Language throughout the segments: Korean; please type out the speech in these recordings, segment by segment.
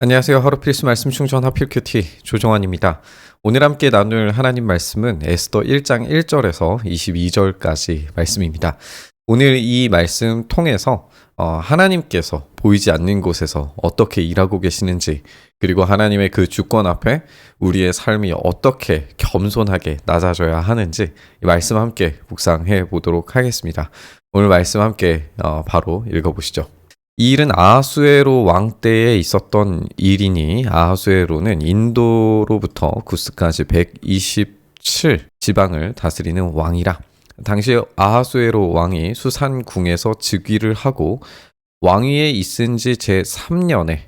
안녕하세요. 하루 필수 말씀 충전 하필 큐티 조정환입니다. 오늘 함께 나눌 하나님 말씀은 에스더 1장 1절에서 22절까지 말씀입니다. 오늘 이 말씀 통해서 하나님께서 보이지 않는 곳에서 어떻게 일하고 계시는지, 그리고 하나님의 그 주권 앞에 우리의 삶이 어떻게 겸손하게 낮아져야 하는지 이 말씀 함께 묵상해 보도록 하겠습니다. 오늘 말씀 함께 바로 읽어보시죠. 이 일은 아하수에로 왕 때에 있었던 일이니, 아하수에로는 인도로부터 구스까지 127 지방을 다스리는 왕이라. 당시 아하수에로 왕이 수산궁에서 즉위를 하고 왕위에 있은 지 제3년에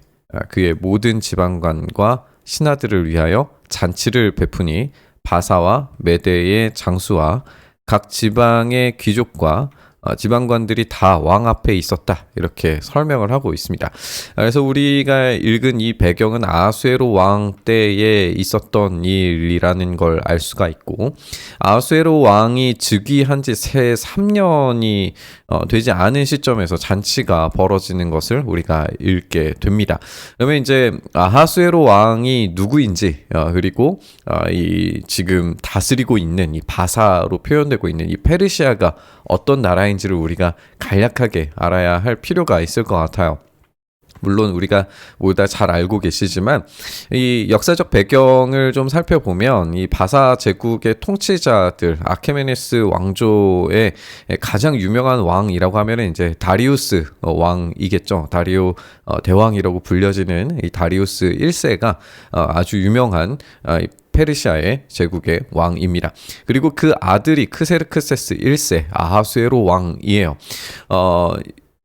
그의 모든 지방관과 신하들을 위하여 잔치를 베푸니, 바사와 메대의 장수와 각 지방의 귀족과 지방관들이 다 왕 앞에 있었다, 이렇게 설명을 하고 있습니다. 그래서 우리가 읽은 이 배경은 아하수에로 왕 때에 있었던 일이라는 걸 알 수가 있고, 아하수에로 왕이 즉위한 지 새 3년이 되지 않은 시점에서 잔치가 벌어지는 것을 우리가 읽게 됩니다. 그러면 이제 아하수에로 왕이 누구인지, 그리고 이 지금 다스리고 있는 이 바사로 표현되고 있는 이 페르시아가 어떤 나라인지를 우리가 간략하게 알아야 할 필요가 있을 것 같아요. 물론 우리가 모두 다 잘 알고 계시지만 이 역사적 배경을 좀 살펴보면, 이 바사 제국의 통치자들, 아케메네스 왕조의 가장 유명한 왕이라고 하면 이제 다리우스 왕이겠죠. 다리오 대왕이라고 불려지는 이 다리우스 1세가 아주 유명한 페르시아의 제국의 왕입니다. 그리고 그 아들이 크세르크세스 1세 아하수에로 왕이에요.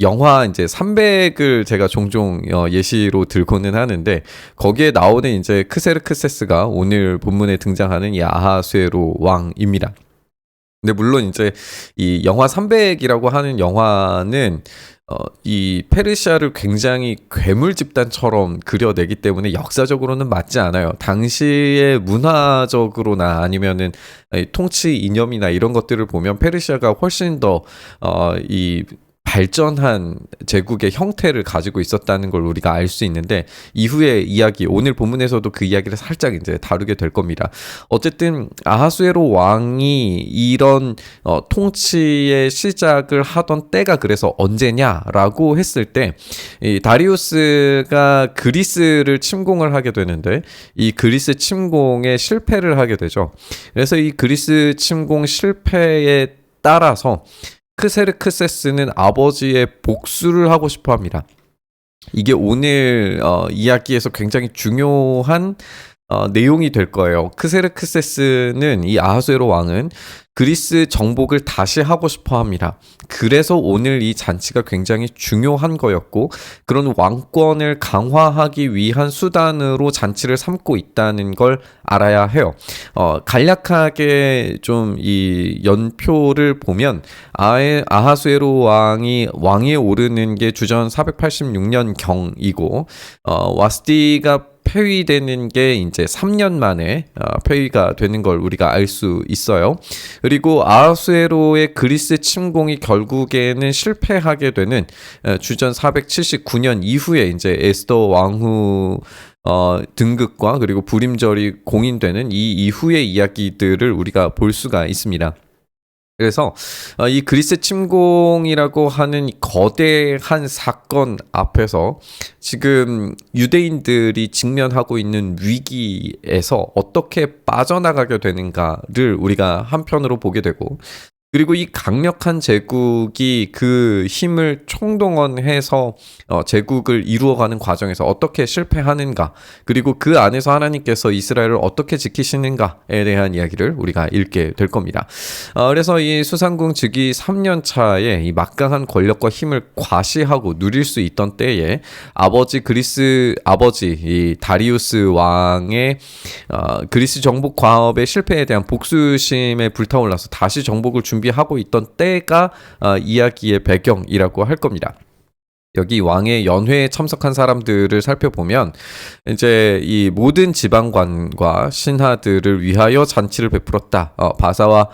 영화 이제 300을 제가 종종 예시로 들고는 하는데, 거기에 나오는 이제 크세르크세스가 오늘 본문에 등장하는 이 아하수에로 왕입니다. 근데 물론 이제 이 영화 300이라고 하는 영화는 이 페르시아를 굉장히 괴물 집단처럼 그려내기 때문에 역사적으로는 맞지 않아요. 당시의 문화적으로나 아니면은 통치 이념이나 이런 것들을 보면 페르시아가 훨씬 더 이 발전한 제국의 형태를 가지고 있었다는 걸 우리가 알 수 있는데, 이후의 이야기, 오늘 본문에서도 그 이야기를 살짝 이제 다루게 될 겁니다. 어쨌든 아하수에로 왕이 이런 통치의 시작을 하던 때가 그래서 언제냐라고 했을 때, 이 다리우스가 그리스를 침공을 하게 되는데, 이 그리스 침공에 실패를 하게 되죠. 그래서 이 그리스 침공 실패에 따라서 크세르크세스는 아버지의 복수를 하고 싶어 합니다. 이게 오늘 이야기에서 굉장히 중요한 내용이 될 거예요. 크세르크세스는, 이 아하수에로 왕은 그리스 정복을 다시 하고 싶어 합니다. 그래서 오늘 이 잔치가 굉장히 중요한 거였고, 그런 왕권을 강화하기 위한 수단으로 잔치를 삼고 있다는 걸 알아야 해요. 간략하게 좀 이 연표를 보면, 아하수에로 왕이 왕위에 오르는 게 주전 486년 경이고, 와스티가 폐위되는 게 이제 3년 만에 폐위가 되는 걸 우리가 알 수 있어요. 그리고 아하수에로의 그리스 침공이 결국에는 실패하게 되는 주전 479년 이후에 이제 에스더 왕후 등극과 그리고 불임절이 공인되는 이 이후의 이야기들을 우리가 볼 수가 있습니다. 그래서 이 그리스 침공이라고 하는 거대한 사건 앞에서 지금 유대인들이 직면하고 있는 위기에서 어떻게 빠져나가게 되는가를 우리가 한편으로 보게 되고, 그리고 이 강력한 제국이 그 힘을 총동원해서 제국을 이루어가는 과정에서 어떻게 실패하는가, 그리고 그 안에서 하나님께서 이스라엘을 어떻게 지키시는가에 대한 이야기를 우리가 읽게 될 겁니다. 그래서 이 수산궁 즉위 3년 차에 이 막강한 권력과 힘을 과시하고 누릴 수 있던 때에 그리스 아버지 이 다리우스 왕의 그리스 정복 과업의 실패에 대한 복수심에 불타올라서 다시 정복을 준비하고 있던 때가 이야기의 배경이라고 할 겁니다. 여기 왕의 연회에 참석한 사람들을 살펴보면, 이제 이 모든 지방관과 신하들을 위하여 잔치를 베풀었다. 바사와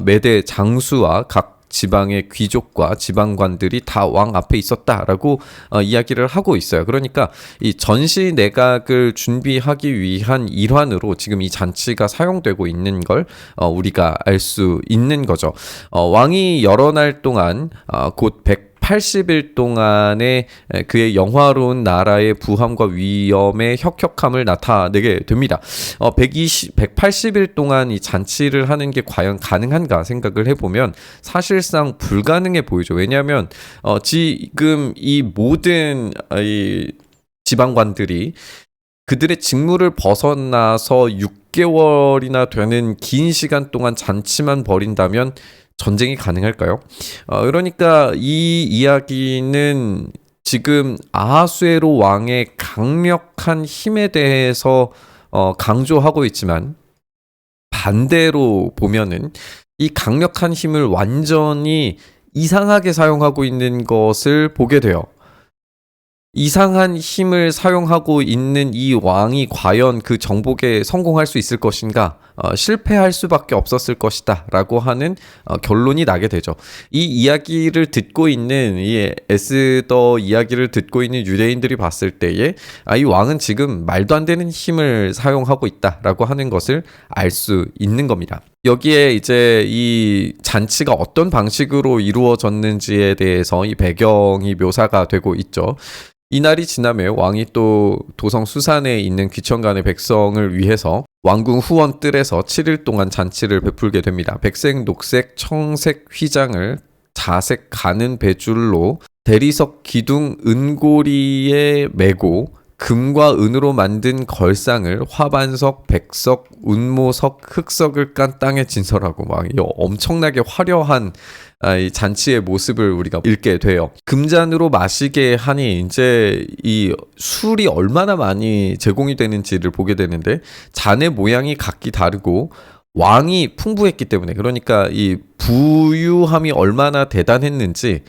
메대 장수와 각 지방의 귀족과 지방관들이 다 왕 앞에 있었다라고 이야기를 하고 있어요. 그러니까 이 전시 내각을 준비하기 위한 일환으로 지금 이 잔치가 사용되고 있는 걸 우리가 알 수 있는 거죠. 왕이 여러 날 동안 곧 180일 동안의 그의 영화로운 나라의 부함과 위엄의 혁혁함을 나타내게 됩니다. 180일 동안 이 잔치를 하는 게 과연 가능한가 생각을 해보면 사실상 불가능해 보이죠. 왜냐하면 지금 이 모든 이 지방관들이 그들의 직무를 벗어나서 6개월이나 되는 긴 시간 동안 잔치만 벌인다면 전쟁이 가능할까요? 그러니까 이 이야기는 지금 아하수에로 왕의 강력한 힘에 대해서 강조하고 있지만 반대로 보면은 이 강력한 힘을 완전히 이상하게 사용하고 있는 것을 보게 돼요. 이상한 힘을 사용하고 있는 이 왕이 과연 그 정복에 성공할 수 있을 것인가? 실패할 수밖에 없었을 것이다 라고 하는 결론이 나게 되죠. 이 이야기를 듣고 있는 이 에스더 이야기를 듣고 있는 유대인들이 봤을 때에 이 왕은 지금 말도 안 되는 힘을 사용하고 있다라고 하는 것을 알 수 있는 겁니다. 여기에 이제 이 잔치가 어떤 방식으로 이루어졌는지에 대해서 이 배경이 묘사가 되고 있죠. 이날이 지나면 왕이 또 도성 수산에 있는 귀천간의 백성을 위해서 왕궁 후원 뜰에서 7일 동안 잔치를 베풀게 됩니다. 백색, 녹색, 청색 휘장을 자색 가는 배줄로 대리석 기둥 은고리에 메고 금과 은으로 만든 걸상을 화반석, 백석, 운모석, 흑석을 깐 땅에 진설하고 막 엄청나게 화려한 이 잔치의 모습을 우리가 읽게 돼요. 금잔으로 마시게 하니 이제 이 술이 얼마나 많이 제공이 되는지를 보게 되는데 잔의 모양이 각기 다르고 왕이 풍부했기 때문에 그러니까 이 부유함이 얼마나 대단했는지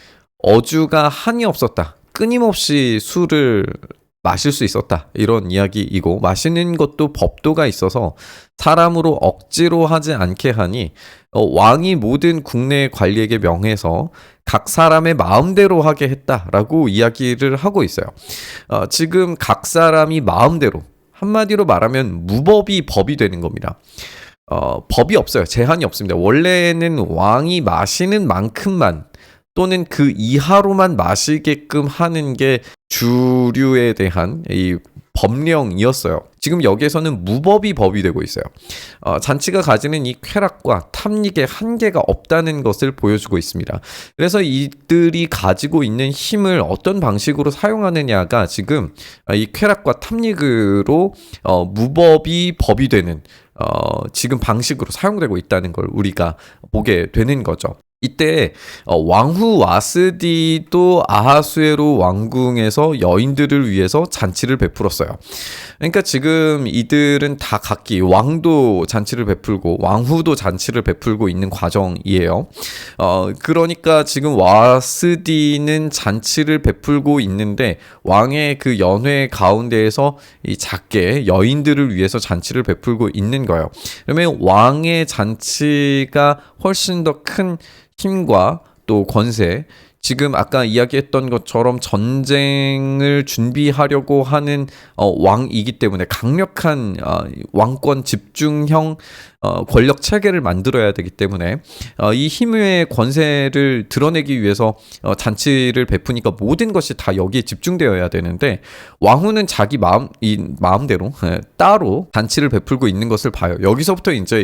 어주가 한이 없었다. 끊임없이 술을 마실 수 있었다. 이런 이야기이고 마시는 것도 법도가 있어서 사람으로 억지로 하지 않게 하니 왕이 모든 국내 관리에게 명해서 각 사람의 마음대로 하게 했다라고 이야기를 하고 있어요. 지금 각 사람이 마음대로 한마디로 말하면 무법이 법이 되는 겁니다. 법이 없어요. 제한이 없습니다. 원래는 왕이 마시는 만큼만 또는 그 이하로만 마시게끔 하는 게 주류에 대한 이 법령이었어요. 지금 여기에서는 무법이 법이 되고 있어요. 잔치가 가지는 이 쾌락과 탐닉의 한계가 없다는 것을 보여주고 있습니다. 그래서 이들이 가지고 있는 힘을 어떤 방식으로 사용하느냐가 지금 이 쾌락과 탐닉으로 무법이 법이 되는 지금 방식으로 사용되고 있다는 걸 우리가 보게 되는 거죠. 이때 왕후 와스디도 아하수에로 왕궁에서 여인들을 위해서 잔치를 베풀었어요. 그러니까 지금 이들은 다 각기 왕도 잔치를 베풀고 왕후도 잔치를 베풀고 있는 과정이에요. 그러니까 지금 와스디는 잔치를 베풀고 있는데 왕의 그 연회 가운데에서 이 작게 여인들을 위해서 잔치를 베풀고 있는 거예요. 그러면 왕의 잔치가 훨씬 더 큰 힘과 또 권세, 지금 아까 이야기했던 것처럼 전쟁을 준비하려고 하는 왕이기 때문에 강력한 왕권 집중형 권력 체계를 만들어야 되기 때문에 이 힘의 권세를 드러내기 위해서 잔치를 베푸니까 모든 것이 다 여기에 집중되어야 되는데 왕후는 자기 마음대로 따로 잔치를 베풀고 있는 것을 봐요. 여기서부터 이제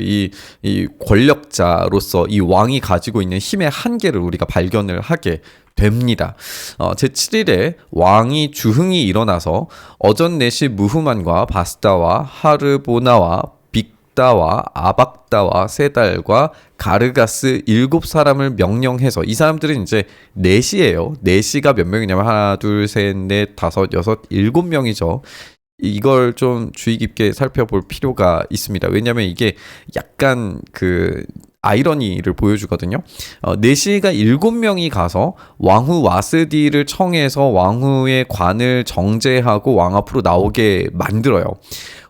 이 권력자로서 이 왕이 가지고 있는 힘의 한계를 우리가 발견을 하게 됩니다. 제7일에 왕이 주흥이 일어나서 어전넷이 무후만과 바스다와 하르보나와 빅다와 아박다와 세달과 가르가스 7사람을 명령해서 이 사람들은 이제 넷이에요. 넷이가 몇 명이냐면 하나, 둘, 셋, 넷, 다섯, 여섯, 7명이죠. 이걸 좀 주의 깊게 살펴볼 필요가 있습니다. 왜냐하면 이게 약간 그 아이러니를 보여주거든요. 네시가 7명이 가서 왕후 와스디를 청해서 왕후의 관을 정제하고 왕 앞으로 나오게 만들어요.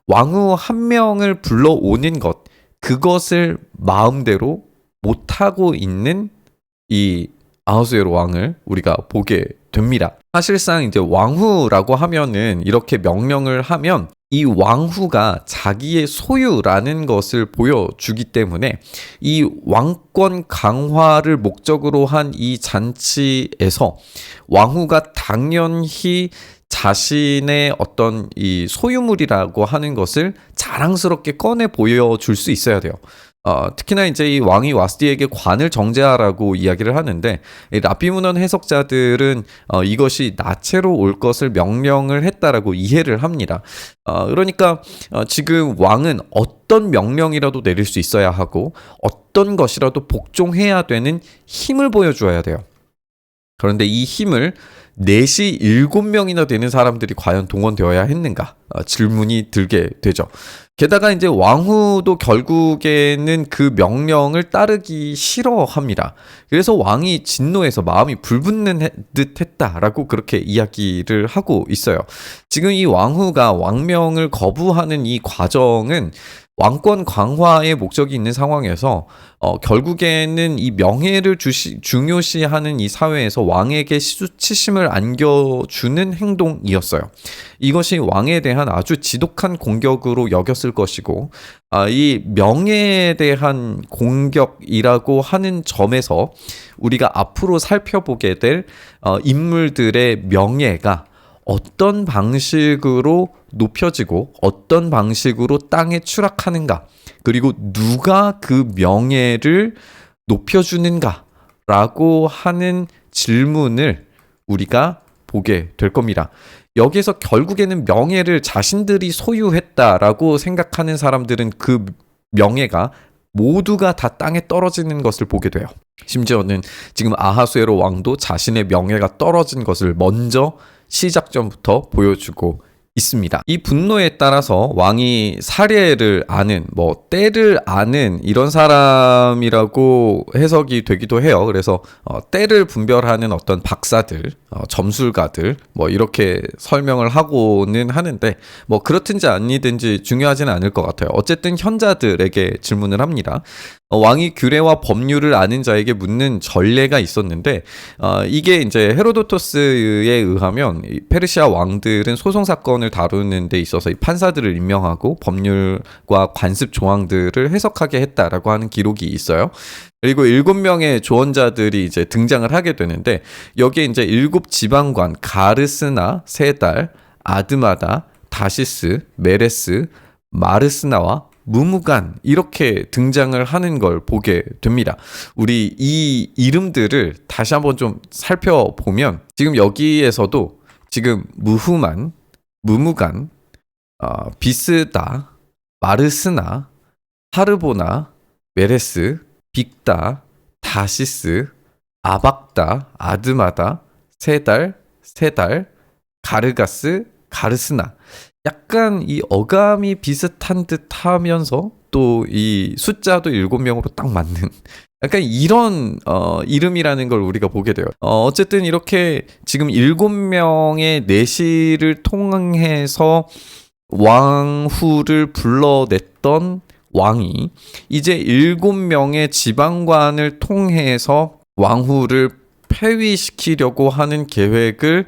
왕후 한 명을 불러오는 것, 그것을 마음대로 못하고 있는 이 아하수에로 왕을 우리가 보게 됩니다. 사실상 이제 왕후라고 하면은 이렇게 명령을 하면 이 왕후가 자기의 소유라는 것을 보여주기 때문에 이 왕권 강화를 목적으로 한 이 잔치에서 왕후가 당연히 자신의 어떤 이 소유물이라고 하는 것을 자랑스럽게 꺼내 보여줄 수 있어야 돼요. 특히나 이제 이 왕이 와스디에게 관을 정제하라고 이야기를 하는데, 이 라비문헌 해석자들은 이것이 나체로 올 것을 명령을 했다라고 이해를 합니다. 그러니까 지금 왕은 어떤 명령이라도 내릴 수 있어야 하고 어떤 것이라도 복종해야 되는 힘을 보여줘야 돼요. 그런데 이 힘을 4시 7명이나 되는 사람들이 과연 동원되어야 했는가? 질문이 들게 되죠. 게다가 이제 왕후도 결국에는 그 명령을 따르기 싫어합니다. 그래서 왕이 진노해서 마음이 불붙는 듯 했다라고 그렇게 이야기를 하고 있어요. 지금 이 왕후가 왕명을 거부하는 이 과정은 왕권 강화의 목적이 있는 상황에서 결국에는 이 명예를 중요시하는 이 사회에서 왕에게 수치심을 안겨주는 행동이었어요. 이것이 왕에 대한 아주 지독한 공격으로 여겼을 것이고, 이 명예에 대한 공격이라고 하는 점에서 우리가 앞으로 살펴보게 될 인물들의 명예가 어떤 방식으로 높여지고 어떤 방식으로 땅에 추락하는가, 그리고 누가 그 명예를 높여주는가 라고 하는 질문을 우리가 보게 될 겁니다. 여기서 결국에는 명예를 자신들이 소유했다라고 생각하는 사람들은 그 명예가 모두가 다 땅에 떨어지는 것을 보게 돼요. 심지어는 지금 아하수에로 왕도 자신의 명예가 떨어진 것을 먼저 시작전부터 보여주고 있습니다. 이 분노에 따라서 왕이 사례를 아는, 때를 아는 이런 사람이라고 해석이 되기도 해요. 그래서 때를 분별하는 어떤 박사들, 점술가들 이렇게 설명을 하고는 하는데 그렇든지 아니든지 중요하지는 않을 것 같아요. 어쨌든 현자들에게 질문을 합니다. 왕이 규례와 법률을 아는 자에게 묻는 전례가 있었는데, 이게 이제 헤로도토스에 의하면 페르시아 왕들은 소송 사건을 다루는 데 있어서 이 판사들을 임명하고 법률과 관습 조항들을 해석하게 했다라고 하는 기록이 있어요. 그리고 7명의 조언자들이 이제 등장을 하게 되는데, 여기에 이제 7지방관 가르스나 세달, 아드마다, 다시스, 메레스, 마르스나와 무무간 이렇게 등장을 하는 걸 보게 됩니다. 우리 이 이름들을 다시 한번 좀 살펴보면, 지금 여기에서도 지금 무후만, 무무간, 비스다, 마르스나, 하르보나, 메레스, 빅다, 다시스, 아박다, 아드마다, 세달, 가르가스, 가르스나, 약간 이 어감이 비슷한 듯 하면서 또 이 숫자도 7명으로 딱 맞는 약간 이런 이름이라는 걸 우리가 보게 돼요. 어쨌든 이렇게 지금 7명의 내시를 통해서 왕후를 불러냈던 왕이 이제 7명의 지방관을 통해서 왕후를 폐위시키려고 하는 계획을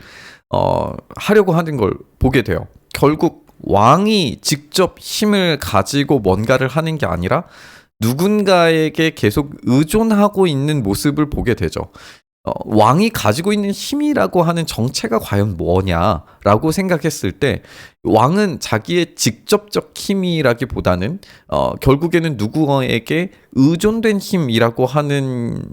하려고 하는 걸 보게 돼요. 결국 왕이 직접 힘을 가지고 뭔가를 하는 게 아니라 누군가에게 계속 의존하고 있는 모습을 보게 되죠. 왕이 가지고 있는 힘이라고 하는 정체가 과연 뭐냐라고 생각했을 때, 왕은 자기의 직접적 힘이라기보다는 결국에는 누구에게 의존된 힘이라고 하는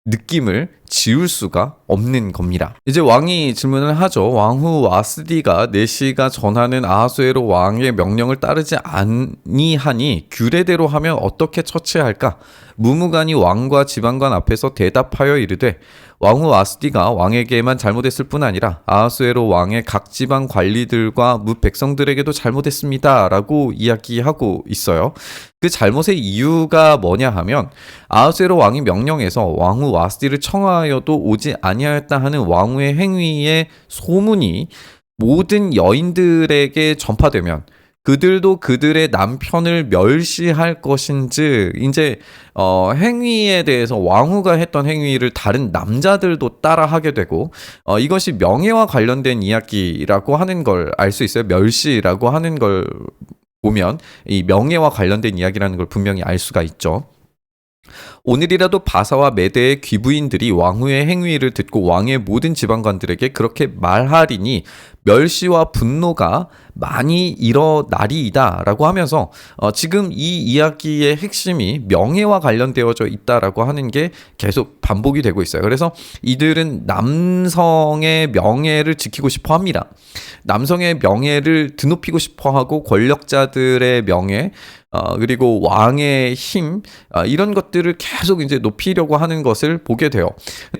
느낌을 지울 수가 없는 겁니다. 이제 왕이 질문을 하죠. 왕후 와스디가 내시가 전하는 아하수에로 왕의 명령을 따르지 아니하니 규례대로 하면 어떻게 처치할까? 무무간이 왕과 지방관 앞에서 대답하여 이르되, 왕후 와스디가 왕에게만 잘못했을 뿐 아니라 아하수에로 왕의 각 지방 관리들과 뭇 백성들에게도 잘못했습니다 라고 이야기하고 있어요. 그 잘못의 이유가 뭐냐 하면, 아하수에로 왕이 명령해서 왕후 와스디를 청하여도 오지 아니하였다 하는 왕후의 행위의 소문이 모든 여인들에게 전파되면 그들도 그들의 남편을 멸시할 것인지, 이제 행위에 대해서 왕후가 했던 행위를 다른 남자들도 따라 하게 되고, 이것이 명예와 관련된 이야기라고 하는 걸 알 수 있어요. 멸시라고 하는 걸 보면 이 명예와 관련된 이야기라는 걸 분명히 알 수가 있죠. 오늘이라도 바사와 메대의 귀부인들이 왕후의 행위를 듣고 왕의 모든 지방관들에게 그렇게 말하리니 멸시와 분노가 많이 일어나리이다 라고 하면서 지금 이 이야기의 핵심이 명예와 관련되어져 있다라고 하는 게 계속 반복이 되고 있어요. 그래서 이들은 남성의 명예를 지키고 싶어 합니다. 남성의 명예를 드높이고 싶어 하고 권력자들의 명예, 그리고 왕의 힘, 이런 것들을 계속 이제 높이려고 하는 것을 보게 돼요.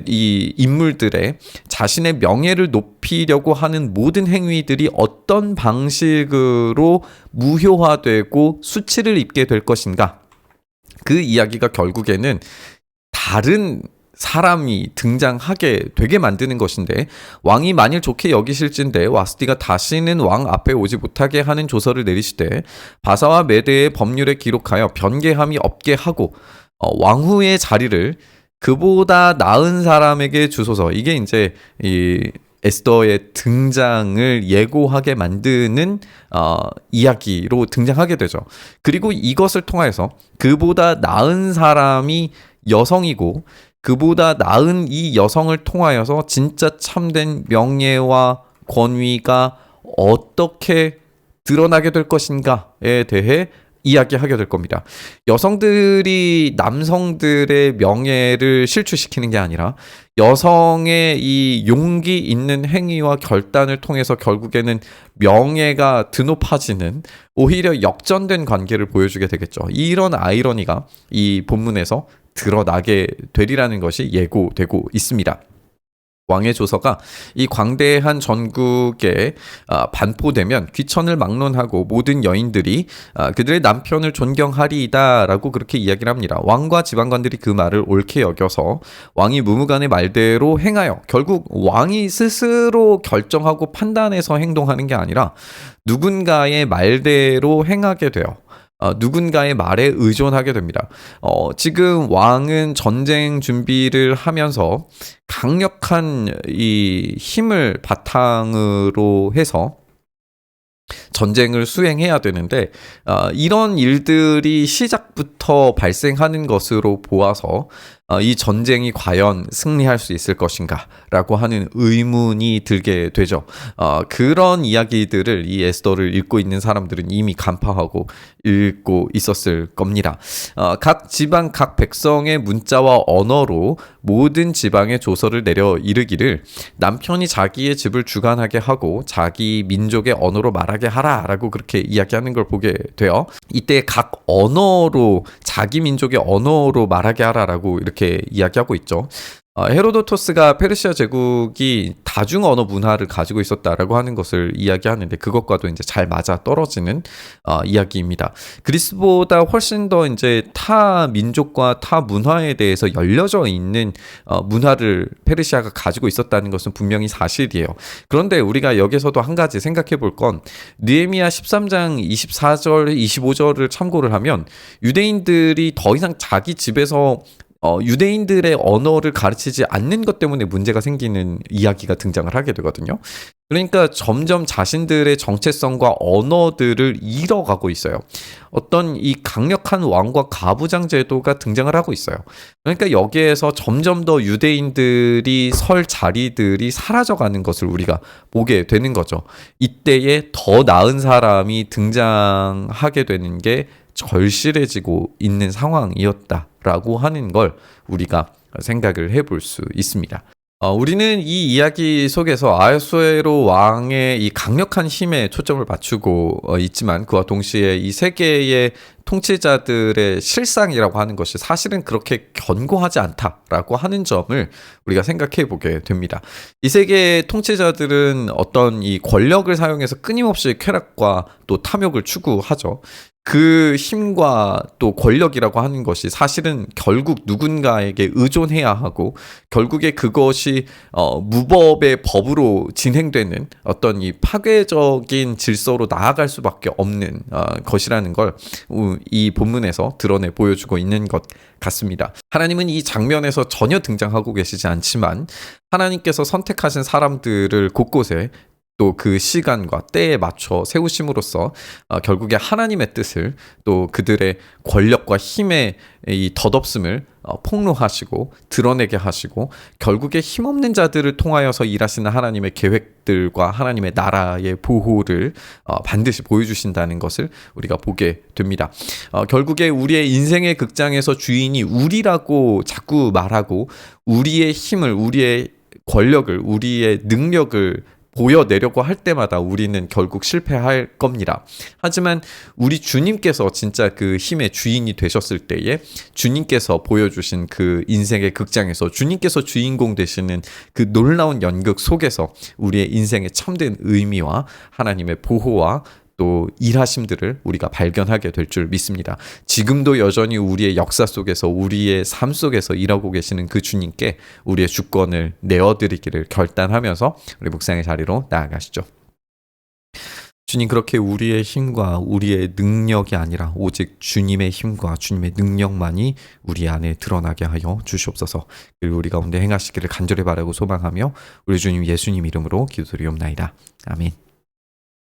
이 인물들의 자신의 명예를 높이려고 하는 모든 행위들이 어떤 방식으로 무효화되고 수치를 입게 될 것인가? 그 이야기가 결국에는 다른 사람이 등장하게 되게 만드는 것인데, 왕이 만일 좋게 여기실진데 와스티가 다시는 왕 앞에 오지 못하게 하는 조서를 내리시되 바사와 메대의 법률에 기록하여 변개함이 없게 하고 왕후의 자리를 그보다 나은 사람에게 주소서. 이게 이제 이 에스더의 등장을 예고하게 만드는 이야기로 등장하게 되죠. 그리고 이것을 통해서 그보다 나은 사람이 여성이고 그보다 나은 이 여성을 통하여서 진짜 참된 명예와 권위가 어떻게 드러나게 될 것인가에 대해 이야기하게 될 겁니다. 여성들이 남성들의 명예를 실추시키는 게 아니라 여성의 이 용기 있는 행위와 결단을 통해서 결국에는 명예가 드높아지는, 오히려 역전된 관계를 보여주게 되겠죠. 이런 아이러니가 이 본문에서 드러나게 되리라는 것이 예고되고 있습니다. 왕의 조서가 이 광대한 전국에 반포되면 귀천을 막론하고 모든 여인들이 그들의 남편을 존경하리이다 라고 그렇게 이야기를 합니다. 왕과 지방관들이 그 말을 옳게 여겨서 왕이 무무간의 말대로 행하여, 결국 왕이 스스로 결정하고 판단해서 행동하는 게 아니라 누군가의 말대로 행하게 돼요. 누군가의 말에 의존하게 됩니다. 지금 왕은 전쟁 준비를 하면서 강력한 이 힘을 바탕으로 해서 전쟁을 수행해야 되는데, 이런 일들이 시작부터 발생하는 것으로 보아서 이 전쟁이 과연 승리할 수 있을 것인가 라고 하는 의문이 들게 되죠. 그런 이야기들을 이 에스더를 읽고 있는 사람들은 이미 간파하고 읽고 있었을 겁니다. 각 지방 각 백성의 문자와 언어로 모든 지방에 조서를 내려 이르기를 남편이 자기의 집을 주관하게 하고 자기 민족의 언어로 말하게 하라 라고 그렇게 이야기하는 걸 보게 돼요. 이때 각 언어로, 자기 민족의 언어로 말하게 하라 라고 이렇게 이야기하고 있죠. 헤로도토스가 페르시아 제국이 다중 언어 문화를 가지고 있었다라고 하는 것을 이야기하는데, 그것과도 이제 잘 맞아 떨어지는 이야기입니다. 그리스보다 훨씬 더 이제 타 민족과 타 문화에 대해서 열려져 있는 문화를 페르시아가 가지고 있었다는 것은 분명히 사실이에요. 그런데 우리가 여기서도 한 가지 생각해 볼 건, 느헤미야 13장 24절 25절을 참고를 하면 유대인들이 더 이상 자기 집에서 유대인들의 언어를 가르치지 않는 것 때문에 문제가 생기는 이야기가 등장을 하게 되거든요. 그러니까 점점 자신들의 정체성과 언어들을 잃어가고 있어요. 어떤 이 강력한 왕과 가부장 제도가 등장을 하고 있어요. 그러니까 여기에서 점점 더 유대인들이 설 자리들이 사라져가는 것을 우리가 보게 되는 거죠. 이때에 더 나은 사람이 등장하게 되는 게 절실해지고 있는 상황이었다라고 하는 걸 우리가 생각을 해볼 수 있습니다. 우리는 이 이야기 속에서 아하수에로 왕의 이 강력한 힘에 초점을 맞추고 있지만, 그와 동시에 이 세계의 통치자들의 실상이라고 하는 것이 사실은 그렇게 견고하지 않다라고 하는 점을 우리가 생각해 보게 됩니다. 이 세계의 통치자들은 어떤 이 권력을 사용해서 끊임없이 쾌락과 또 탐욕을 추구하죠. 그 힘과 또 권력이라고 하는 것이 사실은 결국 누군가에게 의존해야 하고 결국에 그것이 무법의 법으로 진행되는 어떤 이 파괴적인 질서로 나아갈 수밖에 없는 것이라는 걸 이 본문에서 드러내 보여주고 있는 것 같습니다. 하나님은 이 장면에서 전혀 등장하고 계시지 않지만 하나님께서 선택하신 사람들을 곳곳에 또 그 시간과 때에 맞춰 세우심으로써 결국에 하나님의 뜻을 또 그들의 권력과 힘의 이 덧없음을 폭로하시고 드러내게 하시고 결국에 힘없는 자들을 통하여서 일하시는 하나님의 계획들과 하나님의 나라의 보호를 반드시 보여주신다는 것을 우리가 보게 됩니다. 결국에 우리의 인생의 극장에서 주인이 우리라고 자꾸 말하고 우리의 힘을, 우리의 권력을, 우리의 능력을 보여내려고 할 때마다 우리는 결국 실패할 겁니다. 하지만 우리 주님께서 진짜 그 힘의 주인이 되셨을 때에 주님께서 보여주신 그 인생의 극장에서 주님께서 주인공 되시는 그 놀라운 연극 속에서 우리의 인생의 참된 의미와 하나님의 보호와 또 일하심들을 우리가 발견하게 될 줄 믿습니다. 지금도 여전히 우리의 역사 속에서 우리의 삶 속에서 일하고 계시는 그 주님께 우리의 주권을 내어드리기를 결단하면서 우리 묵상의 자리로 나아가시죠. 주님, 그렇게 우리의 힘과 우리의 능력이 아니라 오직 주님의 힘과 주님의 능력만이 우리 안에 드러나게 하여 주시옵소서. 그리고 우리 가운데 행하시기를 간절히 바라고 소망하며 우리 주님 예수님 이름으로 기도드리옵나이다. 아멘.